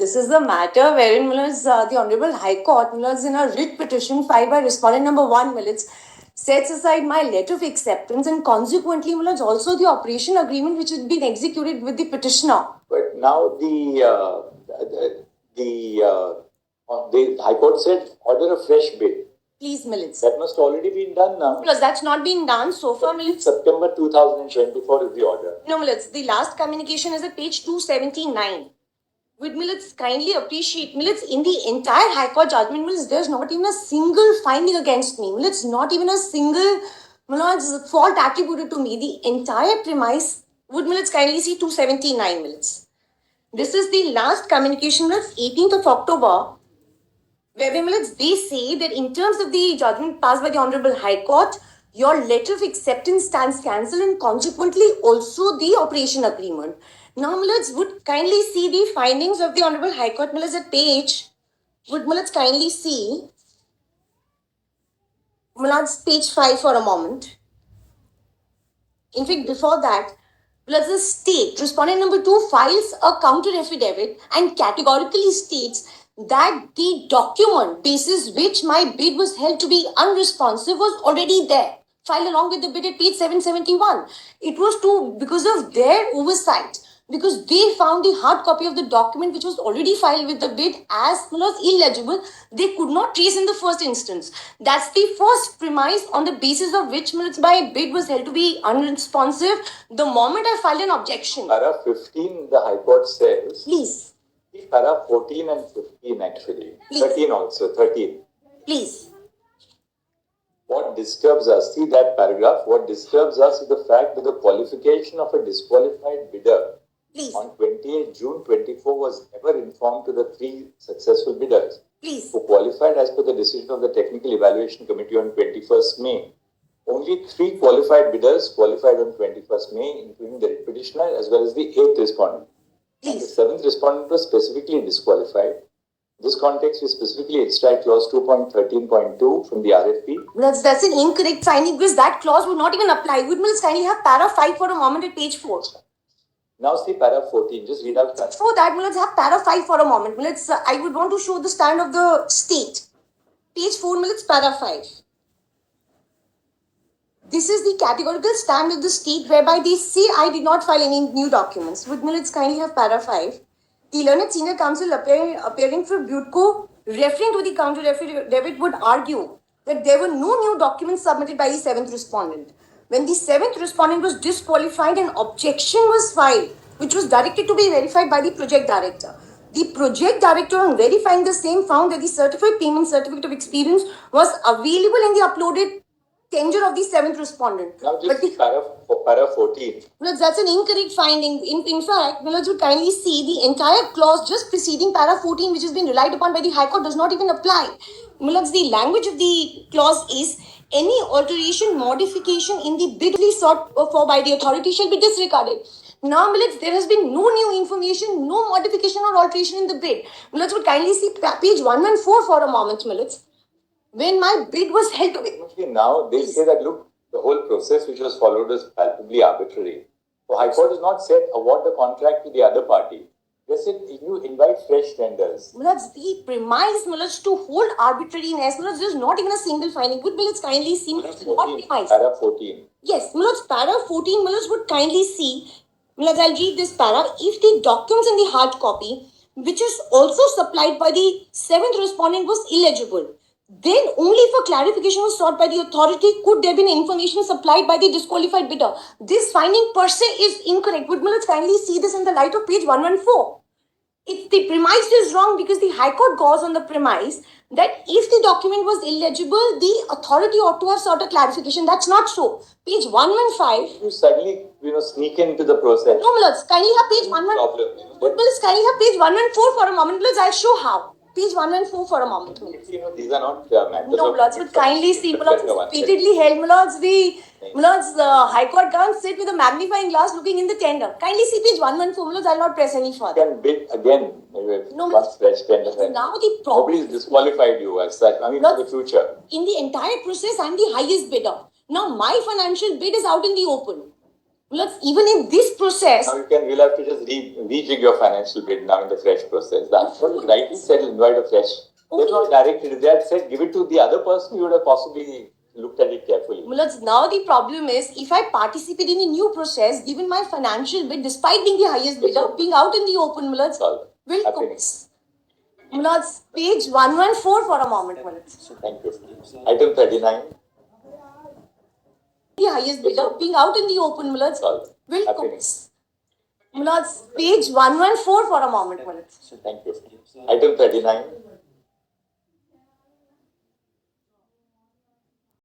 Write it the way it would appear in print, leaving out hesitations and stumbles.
This is the matter wherein the Honorable High Court in a writ petition filed by respondent number 1 sets aside my letter of acceptance and consequently also the operation agreement which had been executed with the petitioner. But now the High Court said order a fresh bid. Please, Millets. That must already been done now. Plus, that's not been done so far, Millets. September 2024 is the order. No, Millets. The last communication is at page 279. Would Millets kindly appreciate, Millets, in the entire High Court judgment, Millets, there's not even a single finding against me. Millets, not even a single fault attributed to me. The entire premise, would Millets kindly see 279, Millets. This is the last communication, Millets, 18th of October. Where they say that in terms of the judgment passed by the Honorable High Court, your letter of acceptance stands cancelled and consequently also the operation agreement. Now, Millets would kindly see the findings of the Honorable High Court, Millets, at page. Would Millets kindly see Millets, page 5 for a moment. In fact, before that, Millets, the state, respondent number 2 files a counter affidavit and categorically states that the document basis which my bid was held to be unresponsive was already there, filed along with the bid at page 771. It was because of their oversight, because they found the hard copy of the document which was already filed with the bid as illegible, they could not trace in the first instance. That's the first premise on the basis of which my bid was held to be unresponsive the moment I filed an objection. Para 15, the High Court says. Please. Para 14 and 15 actually. Please. 13 also, 13. Please. What disturbs us, see that paragraph, what disturbs us is the fact that the qualification of a disqualified bidder Please. on 28 June 24 was never informed to the 3 successful bidders. Please. Who qualified as per the decision of the Technical Evaluation Committee on 21st May. Only 3 qualified bidders qualified on 21st May, including the petitioner as well as the 8th respondent. And the 7th respondent was specifically disqualified. In this context, we specifically extract clause 2.13.2 from the RFP. That's an incorrect finding because that clause would not even apply. Would Mills kindly have para 5 for a moment at page 4? Now see para 14. Just read out that. Before that, Mills have para 5 for a moment. Mills, I would want to show the stand of the state. Page 4, Mills, para 5. This is the categorical stand of the state whereby they say I did not file any new documents. Would Millets kindly have para 5? The learned senior counsel appearing for Butco, referring to the counter affidavit, would argue that there were no new documents submitted by the 7th respondent. When the 7th respondent was disqualified, an objection was filed, which was directed to be verified by the project director. The project director, on verifying the same, found that the certified payment certificate of experience was available in the uploaded tenure of the 7th respondent. Now just para 14. Millets, that's an incorrect finding. In fact, Millets would kindly see the entire clause just preceding para 14, which has been relied upon by the High Court, does not even apply. Millets, the language of the clause is any alteration, modification in the bid sought for by the authority shall be disregarded. Now, Millets, there has been no new information, no modification or alteration in the bid. Millets would kindly see page 114 for a moment, Millets. When my bid was held to be. Now they say that look, the whole process which was followed was palpably arbitrary. The High Court has not said award the contract to the other party. They said you invite fresh tenders. Millets, the premise, Millets, to hold arbitrariness, Millets, there's not even a single finding. Would Millets kindly see Millets, what premise? Para 14. Yes, Millets, para 14, Millets would kindly see. Millets, I'll read this para. If the documents in the hard copy, which is also supplied by the 7th respondent, was illegible, then only for clarification was sought by the authority could there be information supplied by the disqualified bidder. This finding per se is incorrect. Would Millets kindly see this in the light of page 114? If the premise is wrong because the High Court goes on the premise that if the document was illegible, the authority ought to have sought a clarification. That's not so. Page 115. You suddenly, sneak into the process. No, Millets, kindly have page 115. Would Millets kindly have page 114 for a moment? Millets, I'll show how. Page 114 for a moment. These are not matters. No, Millets, would kindly see, Millets, repeatedly held, Millets, the High Court can't sit with a magnifying glass looking in the tender. Kindly see page 114, Millets, I'll not press any further. You can bid again, no, once fresh tender. Now the problem. Nobody's disqualified you as such, for the future. In the entire process, I'm the highest bidder. Now my financial bid is out in the open. Let's even in this process. Now you'll have to just rejig your financial bid now in the fresh process. That's what you rightly said, invite a fresh. They've not directed it. They had said give it to the other person, you would have possibly looked at it carefully. Now the problem is, if I participate in a new process, given my financial bid, despite being the highest bidder, being out in the open, will page 114 for a moment. Thank you. Item 39. The highest bidder, being out in the open, page 114 for a moment. Thank you. Item 39.